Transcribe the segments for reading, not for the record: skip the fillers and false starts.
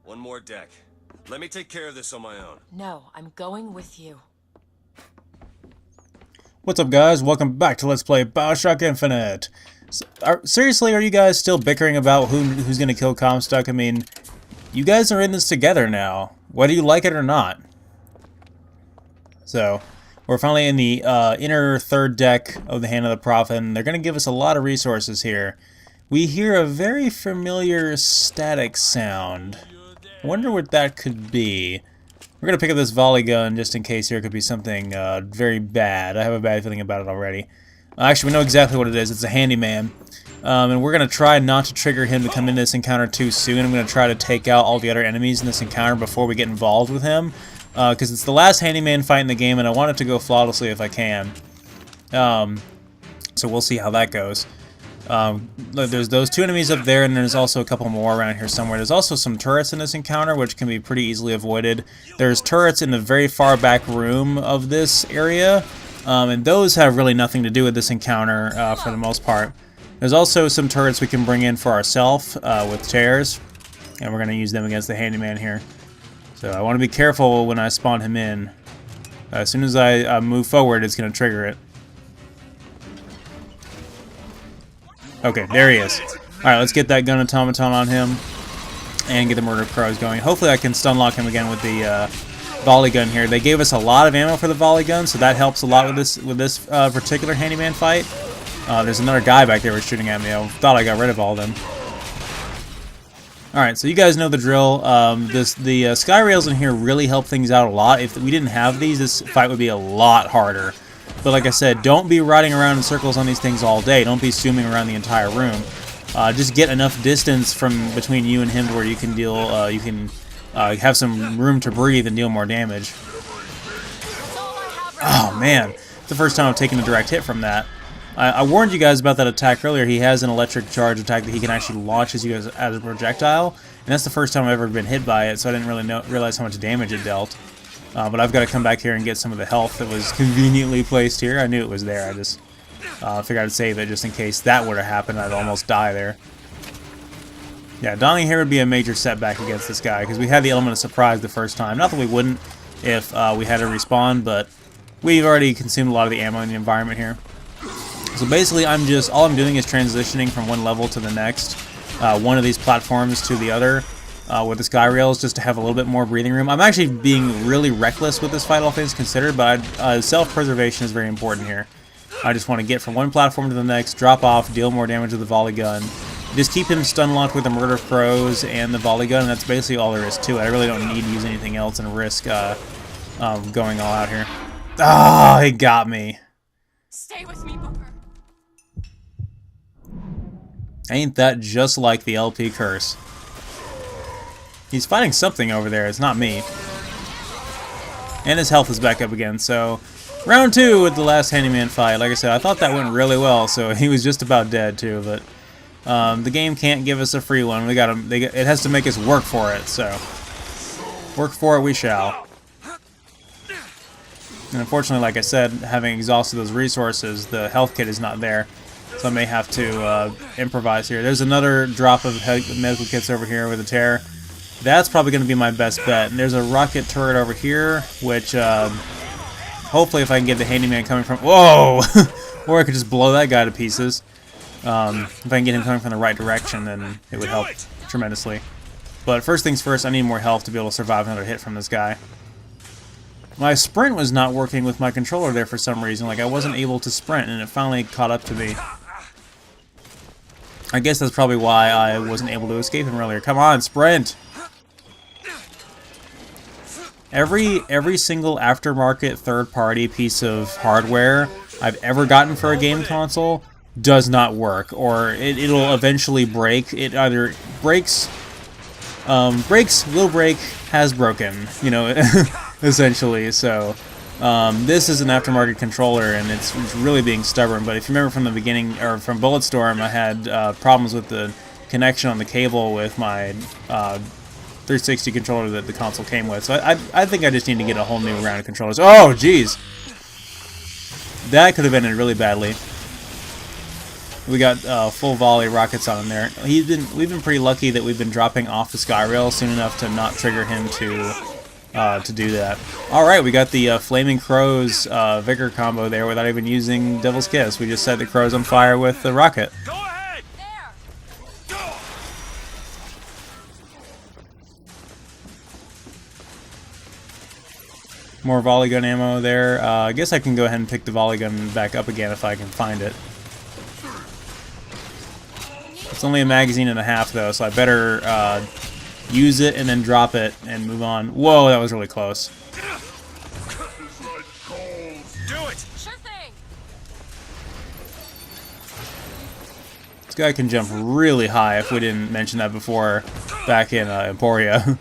One more deck. Let me take care of this on my own. No, I'm going with you. What's up, guys? Welcome back to Let's Play Bioshock Infinite. Seriously, are you guys still bickering about who's gonna kill Comstock? I mean, you guys are in this together now, whether you like it or not. So, we're finally in the inner third deck of the Hand of the Prophet, and they're gonna give us a lot of resources here. We hear a very familiar static sound. I wonder what that could be. We're going to pick up this volley gun just in case here could be something very bad. I have a bad feeling about it already. Actually, we know exactly what it is. It's a handyman. And we're going to try not to trigger him to come into this encounter too soon. I'm going to try to take out all the other enemies in this encounter before we get involved with him. Because it's the last handyman fight in the game, and I want it to go flawlessly if I can. So we'll see how that goes. There's those two enemies up there, and there's also a couple more around here somewhere. There's also some turrets in this encounter, which can be pretty easily avoided. There's turrets in the very far back room of this area, and those have really nothing to do with this encounter for the most part. There's also some turrets we can bring in for ourselves with chairs, and we're going to use them against the handyman here. So I want to be careful when I spawn him in. As soon as I move forward, it's going to trigger it. Okay, there he is. Alright, let's get that gun automaton on him and get the murder crows going. Hopefully I can stun lock him again with the volley gun here. They gave us a lot of ammo for the volley gun, so that helps a lot with this particular handyman fight. There's another guy back there who's shooting at me. I thought I got rid of all of them. Alright, so you guys know the drill. The sky rails in here really help things out a lot. If we didn't have these, this fight would be a lot harder. But like I said, don't be riding around in circles on these things all day. Don't be zooming around the entire room. Just get enough distance from between you and him to where you can deal. Have some room to breathe and deal more damage. Oh man, it's the first time I've taken a direct hit from that. I warned you guys about that attack earlier. He has an electric charge attack that he can actually launch as a projectile, and that's the first time I've ever been hit by it. So I didn't really realize how much damage it dealt. But I've got to come back here and get some of the health that was conveniently placed here. I knew it was there. I just figured I'd save it just in case that would have happened. I'd almost die there. Yeah, dying here would be a major setback against this guy because we had the element of surprise the first time. Not that we wouldn't if we had to respawn, but we've already consumed a lot of the ammo in the environment here. So basically, all I'm doing is transitioning from one level to the next, one of these platforms to the other. With the sky rails, just to have a little bit more breathing room. I'm actually being really reckless with this fight, all things considered, but self-preservation is very important here. I just want to get from one platform to the next, drop off, deal more damage with the volley gun. Just keep him stun locked with the murder crows and the volley gun, and that's basically all there is to it. I really don't need to use anything else and risk going all out here. Ah, he got me. Stay with me, Booker. Ain't that just like the LP curse? He's fighting something over there. It's not me. And his health is back up again. So, round 2 with the last handyman fight. Like I said, I thought that went really well. So he was just about dead too. But the game can't give us a free one. It has to make us work for it. So, work for it we shall. And unfortunately, like I said, having exhausted those resources, the health kit is not there. So I may have to improvise here. There's another drop of medical kits over here with a tear. That's probably going to be my best bet. And there's a rocket turret over here, which hopefully if I can get the handyman coming from... Whoa! Or I could just blow that guy to pieces. If I can get him coming from the right direction, then it would help tremendously. But first things first, I need more health to be able to survive another hit from this guy. My sprint was not working with my controller there for some reason. Like, I wasn't able to sprint, and it finally caught up to me. I guess that's probably why I wasn't able to escape him earlier. Come on, sprint! Every single aftermarket third-party piece of hardware I've ever gotten for a game console does not work, or it'll eventually break. It either breaks, will break, has broken, you know, essentially. So this is an aftermarket controller, and it's really being stubborn. But if you remember from the beginning, or from Bulletstorm, I had problems with the connection on the cable with my 360 controller that the console came with. So I think I just need to get a whole new round of controllers. Oh, jeez! That could have ended really badly. We got full volley rockets on him there. We've been pretty lucky that we've been dropping off the sky rail soon enough to not trigger him to do that. All right, we got the Flaming Crows Vigor combo there without even using Devil's Kiss. We just set the crows on fire with the rocket. Go ahead. There! Go. More volley gun ammo there. I guess I can go ahead and pick the volley gun back up again if I can find it. It's only a magazine and a half though, so I better use it and then drop it and move on. Whoa, that was really close. Do it. Sure thing! This guy can jump really high if we didn't mention that before back in Emporia.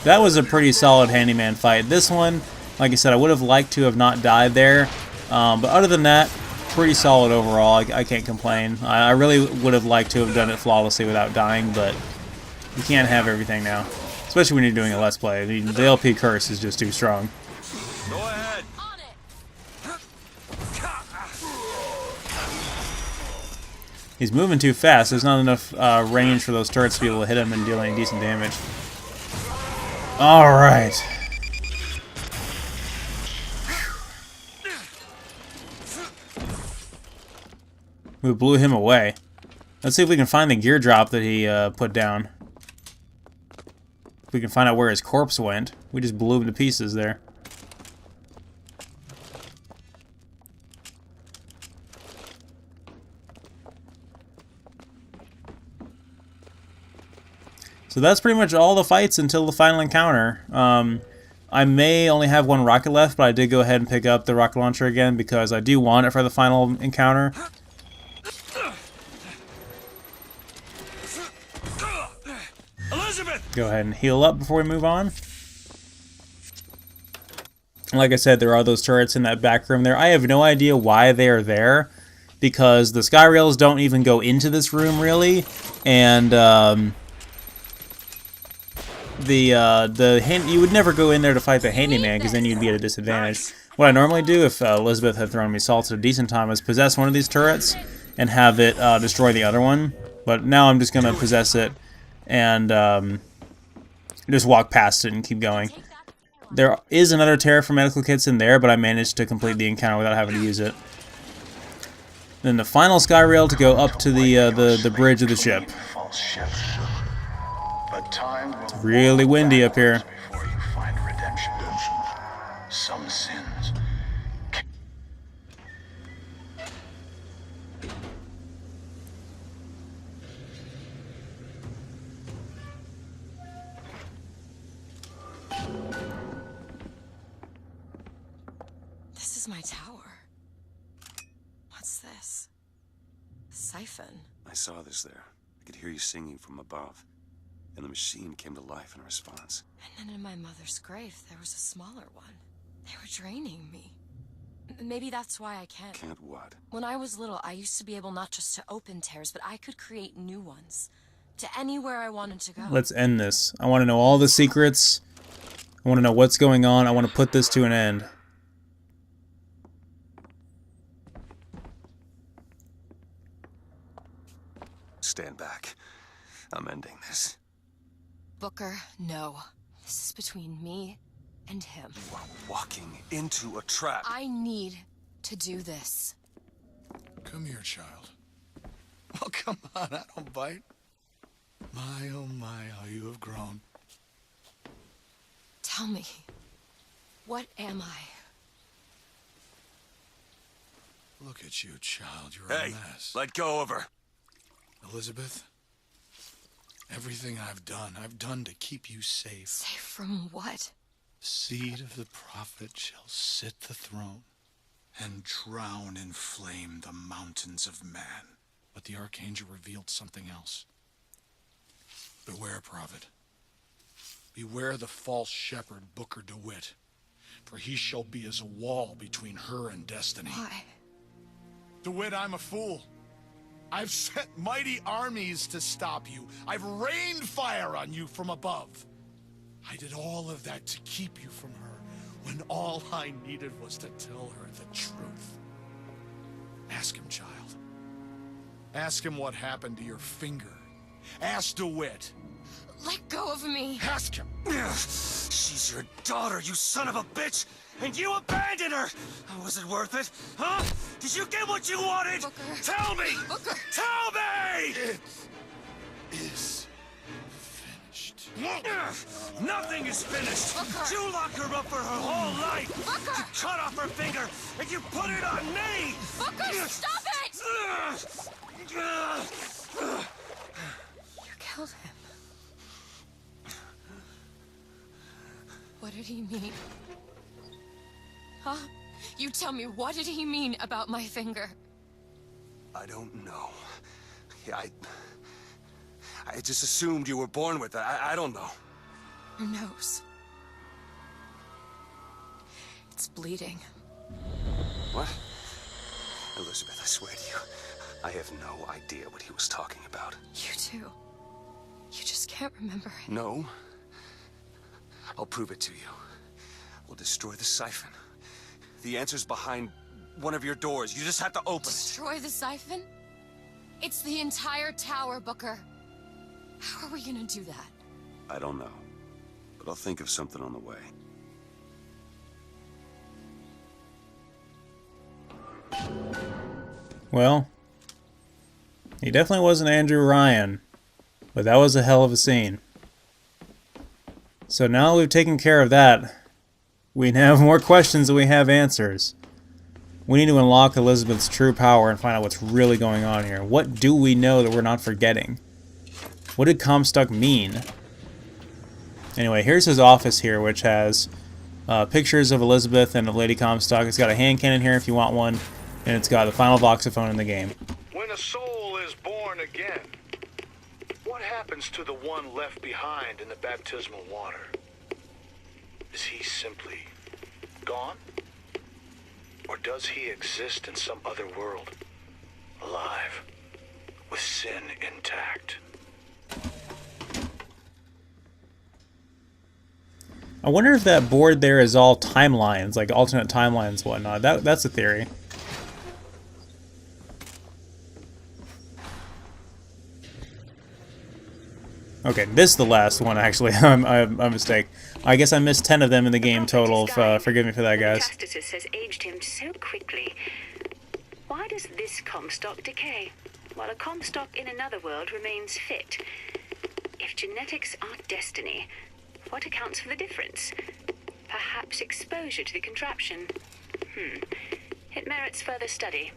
That was a pretty solid handyman fight. This one, like I said, I would have liked to have not died there. But other than that, pretty solid overall. I can't complain. I really would have liked to have done it flawlessly without dying, but you can't have everything now. Especially when you're doing a Let's Play. The LP curse is just too strong. Go ahead. On it! He's moving too fast. There's not enough range for those turrets to be able to hit him and deal any decent damage. Alright. We blew him away. Let's see if we can find the gear drop that he put down. If we can find out where his corpse went. We just blew him to pieces there. So that's pretty much all the fights until the final encounter. I may only have one rocket left, but I did go ahead and pick up the rocket launcher again because I do want it for the final encounter. Elizabeth! Go ahead and heal up before we move on. Like I said, there are those turrets in that back room there. I have no idea why they are there, because the sky rails don't even go into this room really, and you would never go in there to fight the handyman because then you'd be at a disadvantage. What I normally do if Elizabeth had thrown me salts at a decent time is possess one of these turrets and have it destroy the other one. But now I'm just gonna possess it and just walk past it and keep going. There is another terror for medical kits in there, but I managed to complete the encounter without having to use it. Then the final sky rail to go up to the bridge of the ship. It's really windy up here. Before you find redemption. Some sins. This is my tower. What's this? A siphon. I saw this there. I could hear you singing from above. And the machine came to life in response. And then in my mother's grave, there was a smaller one. They were draining me. Maybe that's why I can't. Can't what? When I was little, I used to be able not just to open tears, but I could create new ones. To anywhere I wanted to go. Let's end this. I want to know all the secrets. I want to know what's going on. I want to put this to an end. Stand back. I'm ending this. Booker, no. This is between me and him. You are walking into a trap. I need to do this. Come here, child. Oh, come on, I don't bite. My, oh my, how you have grown. Tell me, what am I? Look at you, child. You're Hey, a mess. let go of her. Elizabeth, everything I've done to keep you safe. Safe from what? The seed of the prophet shall sit the throne and drown in flame the mountains of man. But the archangel revealed something else. Beware, prophet. Beware the false shepherd, Booker DeWitt. For he shall be as a wall between her and destiny. Why? DeWitt, I'm a fool. I've sent mighty armies to stop you. I've rained fire on you from above. I did all of that to keep you from her, when all I needed was to tell her the truth. Ask him, child. Ask him what happened to your finger. Ask DeWitt. Let go of me. Ask him. She's your daughter, you son of a bitch! And you abandoned her! Was it worth it? Huh? Did you get what you wanted? Booker. Tell me! Booker. Tell me! It is finished. Nothing is finished! Booker. You locked her up for her whole life! Booker. You cut off her finger, and you put it on me! Booker, stop it! You killed him. What did he mean? Huh? You tell me, what did he mean about my finger? I don't know. Yeah, I just assumed you were born with it. I don't know. Your nose. It's bleeding. What? Elizabeth, I swear to you, I have no idea what he was talking about. You too. You just can't remember it. No. I'll prove it to you. We'll destroy the siphon. The answer's behind one of your doors. You just have to open it. Destroy the siphon? It's the entire tower, Booker. How are we gonna do that? I don't know. But I'll think of something on the way. Well, he definitely wasn't Andrew Ryan, but that was a hell of a scene. So now that we've taken care of that, we have more questions than we have answers. We need to unlock Elizabeth's true power and find out what's really going on here. What do we know that we're not forgetting? What did Comstock mean? Anyway, here's his office here, which has pictures of Elizabeth and of Lady Comstock. It's got a hand cannon here if you want one, and it's got the final voxophone in the game. When a soul is born again, what happens to the one left behind in the baptismal water? Is he simply gone? Or does he exist in some other world, alive, with sin intact? I wonder if that board there is all timelines, like alternate timelines and whatnot. That's a theory. Okay, this is the last one, actually. I'm a mistake. I guess I missed 10 of them in the game total. Forgive me for that, guys. Justices has aged him so quickly. Why does this Comstock decay, while a Comstock in another world remains fit? If genetics are destiny, what accounts for the difference? Perhaps exposure to the contraption. It merits further study.